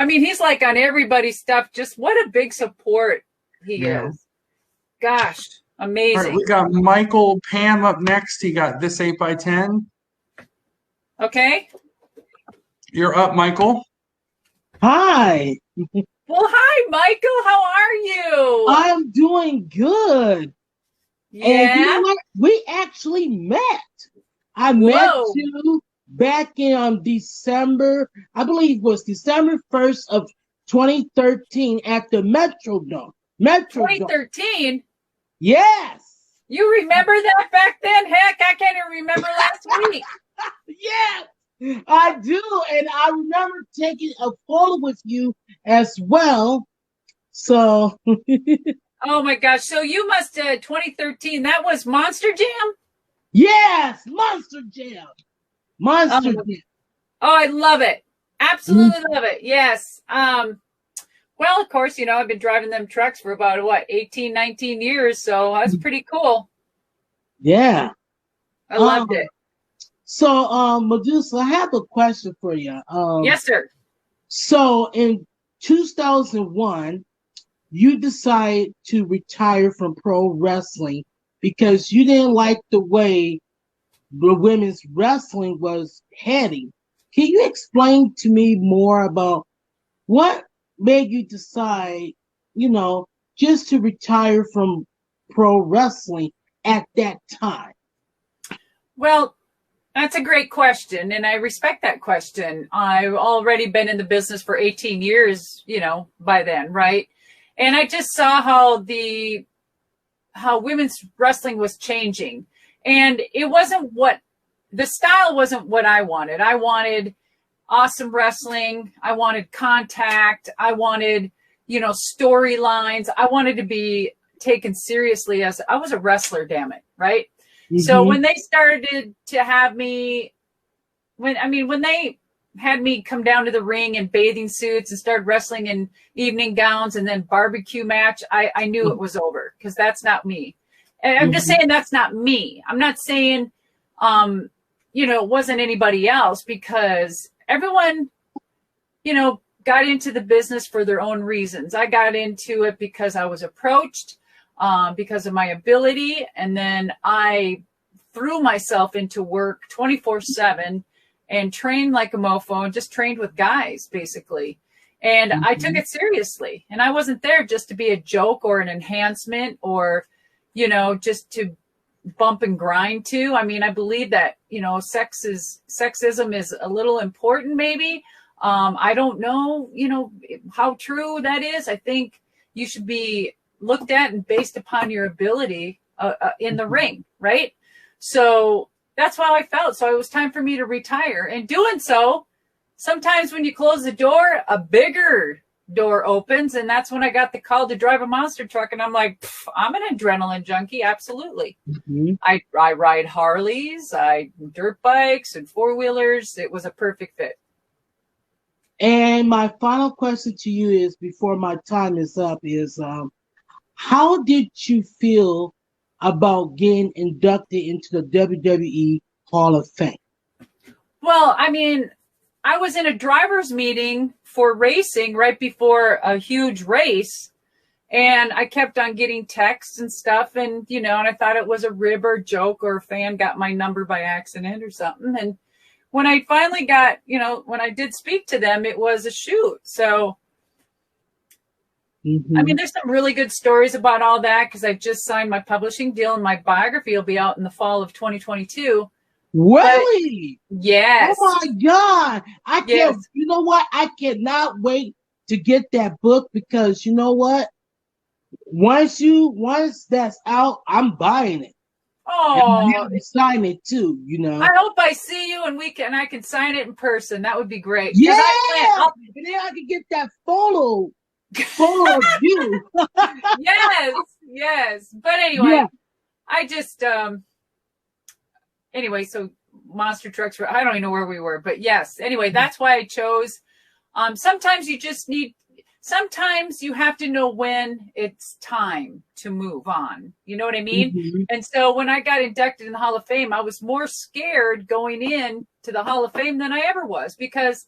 I mean, he's like on everybody's stuff. Just what a big support he is. Gosh, amazing. All right, we got Michael Pam up next. He got this 8x10. Okay. You're up, Michael. Hi. Well, hi, Michael. How are you? I'm doing good. Yeah. And you know what? We actually met. I met you back in December, I believe it was December 1st of 2013 at the Metrodome. 2013? Yes. You remember that back then? Heck, I can't even remember last week. Yes, I do. And I remember taking a photo with you as well. So. Oh, my gosh. So you must have 2013. That was Monster Jam? Yes, Monster Jam. Monster Jam. Oh, I love it. Absolutely love it. Yes. Well, of course, you know, I've been driving them trucks for about, 18, 19 years. So that's pretty cool. Yeah. I loved it. So, Madusa, I have a question for you. Yes, sir. So in 2001, you decided to retire from pro wrestling because you didn't like the way the women's wrestling was heading. Can you explain to me more about what made you decide, you know, just to retire from pro wrestling at that time? Well, that's a great question, and I respect that question. I've already been in the business for 18 years, you know, by then, right? And I just saw how women's wrestling was changing. And it wasn't the style wasn't what I wanted. I wanted awesome wrestling. I wanted contact. I wanted, you know, storylines. I wanted to be taken seriously as I was a wrestler, damn it, right? Mm-hmm. So when they started to have me, when they had me come down to the ring in bathing suits and started wrestling in evening gowns and then barbecue match, I knew it was over because that's not me. And I'm just saying that's not me. I'm not saying, you know, it wasn't anybody else because everyone, you know, got into the business for their own reasons. I got into it because I was approached, because of my ability. And then I threw myself into work 24/7 and trained like a mofo and just trained with guys, basically. And I took it seriously. And I wasn't there just to be a joke or an enhancement or, you know, just to bump and grind to. I mean, I believe that, you know, sexism is a little important, maybe. I don't know, you know, how true that is. I think you should be looked at and based upon your ability in the ring, right? So that's how I felt. So it was time for me to retire. And doing so, sometimes when you close the door, a bigger door opens. And that's when I got the call to drive a monster truck. And I'm like, I'm an adrenaline junkie. Absolutely. I ride Harleys, dirt bikes and four-wheelers. It was a perfect fit. And my final question to you is, before my time is up, is how did you feel about getting inducted into the WWE Hall of Fame? Well, I mean, I was in a driver's meeting for racing right before a huge race, and I kept on getting texts and stuff, and, you know, and I thought it was a rib or joke or a fan got my number by accident or something. And when I finally got, you know, when I did speak to them, it was a shoot. So, I mean, there's some really good stories about all that because I just signed my publishing deal and my biography will be out in the fall of 2022. Really? But, yes. Oh my God. I can't, you know what? I cannot wait to get that book because you know what? Once that's out, I'm buying it. Oh, you sign it too, you know. I hope I see you and I can sign it in person. That would be great. Yeah. And then I can get that photo of you. yes. But anyway, I just anyway, so monster trucks were, I don't even know where we were, but yes. Anyway, that's why I chose. Sometimes you have to know when it's time to move on. You know what I mean? And so when I got inducted in the Hall of Fame, I was more scared going in to the Hall of Fame than I ever was because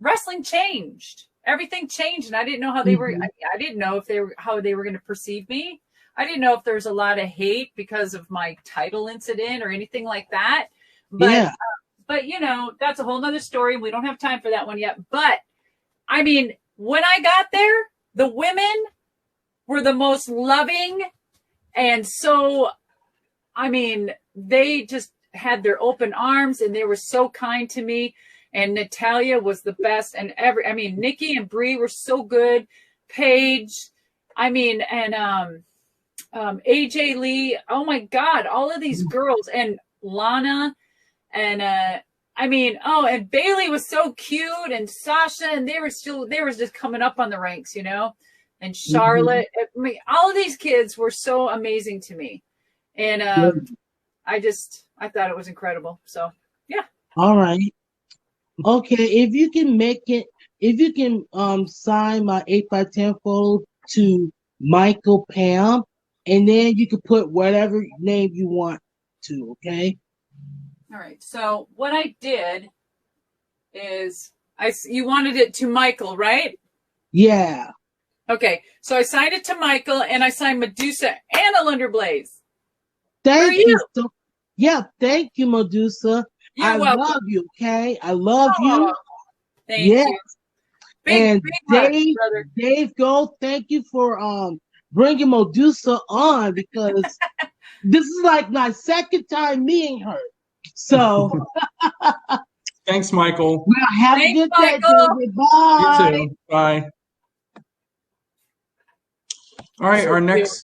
wrestling changed. everything changed, and I didn't know how they were. I didn't know if they were how they were going to perceive me. I didn't know if there's a lot of hate because of my title incident or anything like that. But but you know, that's a whole nother story. We don't have time for that one yet. But I mean, when I got there, the women were the most loving, and so I mean, they just had their open arms, and they were so kind to me. And Natalia was the best, and Nikki and Bree were so good. Paige, I mean, and AJ Lee. Oh my God, all of these girls, and Lana, and and Bailey was so cute, and Sasha, and they were just coming up on the ranks, you know. And Charlotte, I mean, all of these kids were so amazing to me, and I thought it was incredible. So yeah. All right. Okay, if you can sign my 8x10 photo to Michael Pam, and then you can put whatever name you want to, okay? All right. So what I did is you wanted it to Michael, right? Yeah. Okay. So I signed it to Michael, and I signed Madusa and Alundra Blaze. Thank you. Thank you, Madusa. You're welcome. Love you, okay? I love you. Thank you. Big Dave, Dave Gold, thank you for bringing Madusa on, because this is like my second time meeting her. So thanks, Michael. Well, have a good day, David. Bye. You too. Bye. All right, our next